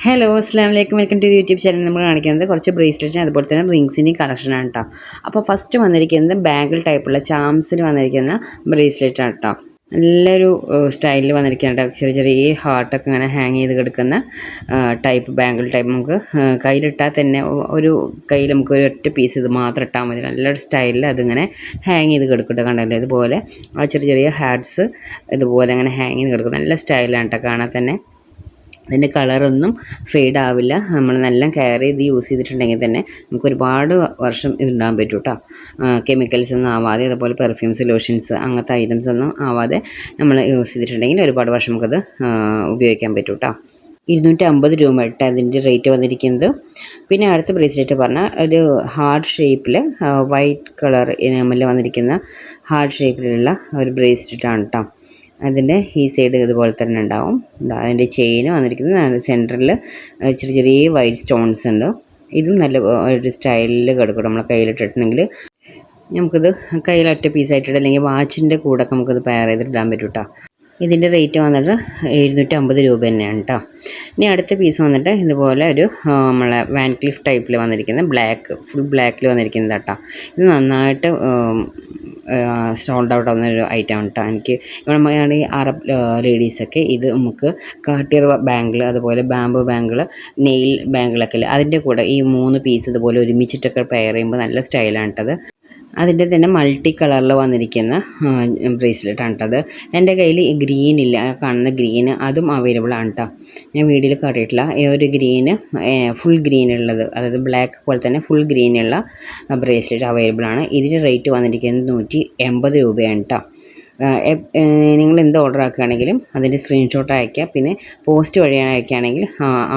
Hello അസ്സാം വലൈക്കും welcome to YouTube channel. നമ്മൾ കാണിക്കുന്നത് കുറച്ച് ബ്രേസ്ലെറ്റിന് അതുപോലെ തന്നെ റിങ്സിൻ്റെയും കളക്ഷനാണ് കേട്ടോ. അപ്പോൾ ഫസ്റ്റ് വന്നിരിക്കുന്നത് ബാങ്കിൾ ടൈപ്പുള്ള ചാംസിൽ വന്നിരിക്കുന്ന ബ്രേസ്ലെറ്റാണ് കേട്ടോ. നല്ലൊരു സ്റ്റൈലിൽ വന്നിരിക്കുകയാണ് കേട്ടോ. ചെറിയ ചെറിയ ഹാർട്ടൊക്കെ ഇങ്ങനെ ഹാങ് ചെയ്ത് കിടക്കുന്ന ടൈപ്പ് ബാങ്കിൾ ടൈപ്പ്. നമുക്ക് കയ്യിലിട്ടാൽ തന്നെ ഒരു കയ്യിൽ നമുക്ക് ഒരു ഒറ്റ പീസ് ഇത് മാത്രം ഇട്ടാൽ മതി. നല്ലൊരു സ്റ്റൈലിൽ അതിങ്ങനെ ഹാങ് ചെയ്ത് കിടക്കട്ടെ. കണ്ടല്ലേ ഇതുപോലെ ആ ചെറിയ ചെറിയ ഹാർട്സ് ഇതുപോലെ അങ്ങനെ ഹാങ് ചെയ്ത് കിടക്കും. നല്ല സ്റ്റൈലാണ് കേട്ടോ കാണാൻ തന്നെ. അതിൻ്റെ കളറൊന്നും ഫെയ്ഡ് ആവില്ല. നമ്മൾ നല്ല കെയർ ചെയ്ത് യൂസ് ചെയ്തിട്ടുണ്ടെങ്കിൽ തന്നെ നമുക്ക് ഒരുപാട് വർഷം ഇതുണ്ടാകാൻ പറ്റും കേട്ടോ. കെമിക്കൽസ് ഒന്നും ആവാതെ, അതുപോലെ പെർഫ്യൂംസ്, ലോഷൻസ് അങ്ങനത്തെ ഐറ്റംസ് ഒന്നും ആവാതെ നമ്മൾ യൂസ് ചെയ്തിട്ടുണ്ടെങ്കിൽ ഒരുപാട് വർഷം നമുക്കത് ഉപയോഗിക്കാൻ പറ്റും കേട്ടോ. 250 രൂപ ഇട്ട് അതിൻ്റെ റേറ്റ് വന്നിരിക്കുന്നത്. പിന്നെ അടുത്ത ബ്രേസ്ലെറ്റ് പറഞ്ഞാൽ ഒരു ഹാർട്ട് ഷേപ്പിൽ വൈറ്റ് കളർ നമ്മൾ വന്നിരിക്കുന്ന ഹാർട്ട് ഷേപ്പിലുള്ള ഒരു ബ്രേസ്ലെറ്റാണ് കേട്ടോ. അതിൻ്റെ ഈ സൈഡ് ഇതുപോലെ തന്നെ ഉണ്ടാവും. അതിൻ്റെ ചെയിന് വന്നിരിക്കുന്നത് സെൻറ്ററിൽ ചെറിയ ചെറിയ വൈറ്റ് സ്റ്റോൺസ് ഉണ്ട്. ഇതും നല്ല ഒരു സ്റ്റൈലിൽ കിടക്കും. നമ്മളെ കയ്യിലിട്ടിട്ടുണ്ടെങ്കിൽ നമുക്കിത് കയ്യിലൊറ്റ പീസായിട്ടിട്ട് അല്ലെങ്കിൽ വാച്ചിൻ്റെ കൂടെ നമുക്കിത് പെയർ ചെയ്തിട്ടിടാൻ പറ്റും കേട്ടോ. ഇതിൻ്റെ റേറ്റ് വന്നിട്ട് 750 രൂപ തന്നെയാണ് കേട്ടോ. ഇനി അടുത്ത പീസ് വന്നിട്ട് ഇതുപോലെ ഒരു നമ്മളെ വാൻ ക്ലിഫ് ടൈപ്പിൽ വന്നിരിക്കുന്ന ഫുൾ ബ്ലാക്കിൽ വന്നിരിക്കുന്നത് കേട്ടോ. ഇത് നന്നായിട്ട് സോൾഡ് ഔട്ട് ആവുന്നൊരു ഐറ്റം കേട്ടോ. എനിക്ക് ഇവിടെ ഈ അറബ് ലേഡീസൊക്കെ ഇത് നമുക്ക് കാട്ടിയർ ബാങ്കിൾ, അതുപോലെ ബാംബു ബാങ്കിൾ, നെയിൽ ബാങ്കിളൊക്കെ ഇല്ലേ, അതിൻ്റെ കൂടെ ഈ 3 പീസ് ഇതുപോലെ ഒരുമിച്ചിട്ടൊക്കെ പെയർ ചെയ്യുമ്പോൾ നല്ല സ്റ്റൈലാണ് കേട്ടത്. അതിൻ്റെ തന്നെ മൾട്ടി കളറിൽ വന്നിരിക്കുന്ന ബ്രേസ്ലെറ്റാണ് കേട്ടത്. എൻ്റെ കയ്യിൽ ഗ്രീൻ ഇല്ല, കാണുന്ന ഗ്രീന് അതും അവൈലബിൾ ആണ് കേട്ടോ. ഞാൻ വീഡിയോയിൽ കാട്ടിയിട്ടില്ല. ഈ ഒരു ഗ്രീന് ഫുൾ ഗ്രീൻ ഉള്ളത്, അതായത് ബ്ലാക്ക് പോലെ തന്നെ ഫുൾ ഗ്രീനുള്ള ബ്രേസ്ലെറ്റ് അവൈലബിൾ ആണ്. ഇതിൻ്റെ റേറ്റ് വന്നിരിക്കുന്നത് 180 രൂപയാണ് കേട്ടോ. നിങ്ങൾ എന്ത് ഓർഡർ ആക്കുകയാണെങ്കിലും അതിൻ്റെ സ്ക്രീൻഷോട്ട് അയയ്ക്കുക. പിന്നെ പോസ്റ്റ് വഴി അയക്കുകയാണെങ്കിൽ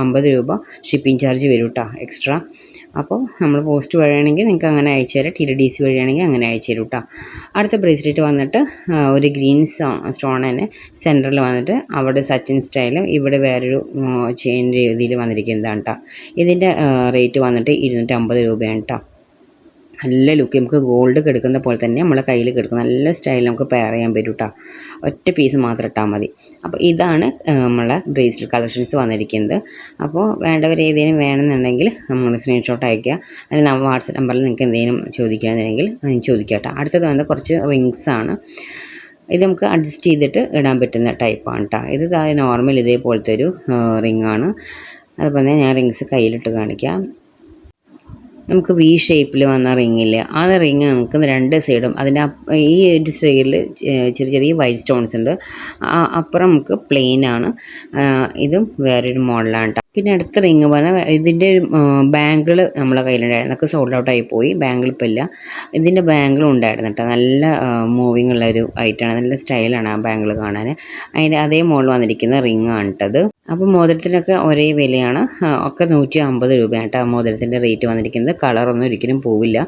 50 രൂപ ഷിപ്പിംഗ് ചാർജ് വരും കേട്ടോ എക്സ്ട്രാ. അപ്പോൾ നമ്മൾ പോസ്റ്റ് വഴിയാണെങ്കിൽ നിങ്ങൾക്ക് അങ്ങനെ അയച്ചു തരാം. TDDC വഴിയാണെങ്കിൽ അങ്ങനെ അയച്ചു തരും കേട്ടോ. അടുത്ത ബ്രേസ്ലെറ്റ് വന്നിട്ട് ഒരു ഗ്രീൻ സ്റ്റോൺ തന്നെ സെൻറ്ററിൽ വന്നിട്ട് അവിടെ സച്ചിൻ സ്റ്റൈലും ഇവിടെ വേറൊരു ചെയിൻ രീതിയിൽ വന്നിരിക്കുന്നതാണ് കേട്ടോ. ഇതിൻ്റെ റേറ്റ് വന്നിട്ട് 250 രൂപയാണ് കേട്ടോ. നല്ല ലുക്ക്, നമുക്ക് ഗോൾഡ് കിടക്കുന്ന പോലെ തന്നെ നമ്മളെ കയ്യിൽ കിടക്കും. നല്ല സ്റ്റൈൽ നമുക്ക് പെയർ ചെയ്യാൻ പറ്റും കേട്ടോ. ഒറ്റ പീസ് മാത്രം ഇട്ടാൽ മതി. അപ്പോൾ ഇതാണ് നമ്മളെ ബ്രേസ്ലെറ്റ് കളക്ഷൻസ് വന്നിരിക്കുന്നത്. അപ്പോൾ വേണ്ടവർ ഏതെങ്കിലും വേണമെന്നുണ്ടെങ്കിൽ നമ്മൾ സ്ക്രീൻഷോട്ട് അയയ്ക്കുക. അല്ലെങ്കിൽ നമ്മൾ വാട്സപ്പ് നമ്പറിൽ നിങ്ങൾക്ക് എന്തെങ്കിലും ചോദിക്കുകയാണെന്നുണ്ടെങ്കിൽ ചോദിക്കുക കേട്ടോ. അടുത്തത് വന്ന് കുറച്ച് റിങ്സാണ്. ഇത് നമുക്ക് അഡ്ജസ്റ്റ് ചെയ്തിട്ട് ഇടാൻ പറ്റുന്ന ടൈപ്പാണ് കേട്ടോ. ഇത് നോർമൽ ഇതേപോലത്തെ ഒരു റിങ്ങാണ്. അതുപോലെ തന്നെ ഞാൻ റിങ്സ് കയ്യിലിട്ട് കാണിക്കാം. നമുക്ക് V ഷേപ്പിൽ വന്ന റിങ്ങില്ലേ, ആ റിങ് നമുക്ക് 2 സൈഡും അതിൻ്റെ ഈ ഒരു സൈഡിൽ ചെറിയ ചെറിയ വൈറ്റ് സ്റ്റോൺസ് ഉണ്ട്. അപ്പുറം നമുക്ക് പ്ലെയിൻ ആണ്. ഇതും വേറൊരു മോഡലാണ് കേട്ടോ. പിന്നെ അടുത്ത റിങ് പറഞ്ഞാൽ ഇതിൻ്റെ ബാങ്കിൾ നമ്മളെ കയ്യിലുണ്ടായിരുന്നു. അതൊക്കെ സോൾഡ് ഔട്ട് ആയി പോയി. ബാങ്കിൾ ഇപ്പോൾ ഇല്ല. ഇതിൻ്റെ ബാങ്കിളും ഉണ്ടായിരുന്നു കേട്ടോ. നല്ല മൂവിങ് ഉള്ളൊരു ഐറ്റമാണ്. നല്ല സ്റ്റൈലാണ് ആ ബാങ്കിൾ കാണാൻ. അതിൻ്റെ അതേ മോഡൽ വന്നിരിക്കുന്ന റിങ് ആണ് കേട്ടത്. അപ്പോൾ മോതിരത്തിനൊക്കെ ഒരേ വിലയാണ്. ഒക്കെ 150 രൂപയാണ് കേട്ടോ മോതിരത്തിൻ്റെ റേറ്റ് വന്നിരിക്കുന്നത്. കളറൊന്നും ഒരിക്കലും പോവില്ല.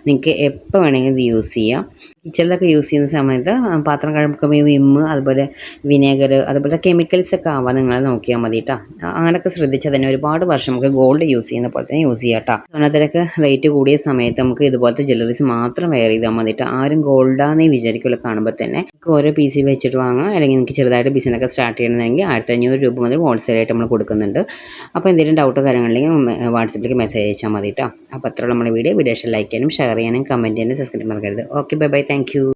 നിങ്ങൾക്ക് എപ്പോൾ വേണമെങ്കിലും ഇത് യൂസ് ചെയ്യാം. കിച്ചണിലൊക്കെ യൂസ് ചെയ്യുന്ന സമയത്ത് പാത്രം കഴുകുമ്പോൾ വിമ്മ്, അതുപോലെ വിനേഗർ, അതുപോലത്തെ കെമിക്കൽസൊക്കെ ആവാൻ നിങ്ങൾ നോക്കിയാൽ മതി കേട്ടോ. അങ്ങനെയൊക്കെ ശ്രദ്ധിച്ചാൽ തന്നെ ഒരുപാട് വർഷം നമുക്ക് ഗോൾഡ് യൂസ് ചെയ്യുന്ന പോലെ തന്നെ യൂസ് ചെയ്യാം കേട്ടോ. സ്വർണ്ണത്തിനൊക്കെ റേറ്റ് കൂടിയ സമയത്ത് നമുക്ക് ഇതുപോലത്തെ ജ്വല്ലറീസ് മാത്രം വെയർ ചെയ്താൽ മതി കേട്ടോ. ആരും ഗോൾഡാന്നേ വിചാരിക്കുമല്ലോ കാണുമ്പോൾ തന്നെ. നമുക്ക് ഓരോ പീസ് വെച്ചിട്ട് വാങ്ങാം. അല്ലെങ്കിൽ നിങ്ങൾക്ക് ചെറുതായിട്ട് ബിസിനസ്സൊക്കെ സ്റ്റാർട്ട് ചെയ്യണമെങ്കിൽ 1500 രൂപ മുതൽ ഹോൾസെയിലായിട്ട് നമ്മൾ കൊടുക്കുന്നുണ്ട്. അപ്പോൾ എന്തെങ്കിലും ഡൗട്ടോ കാര്യങ്ങളുണ്ടെങ്കിൽ വാട്സപ്പിലേക്ക് മെസ്സേജ് അയച്ചാൽ മതി കേട്ടോ. അപ്പോൾ അത്ര നമ്മുടെ വീഡിയോ ലൈക്ക് ചെയ്യാനും ഷെയർ ചെയ്യാനും കമൻറ്റ് ചെയ്യാനും സബ്സ്ക്രൈബ് മറക്കരുത്. Okay, bye bye, thank you.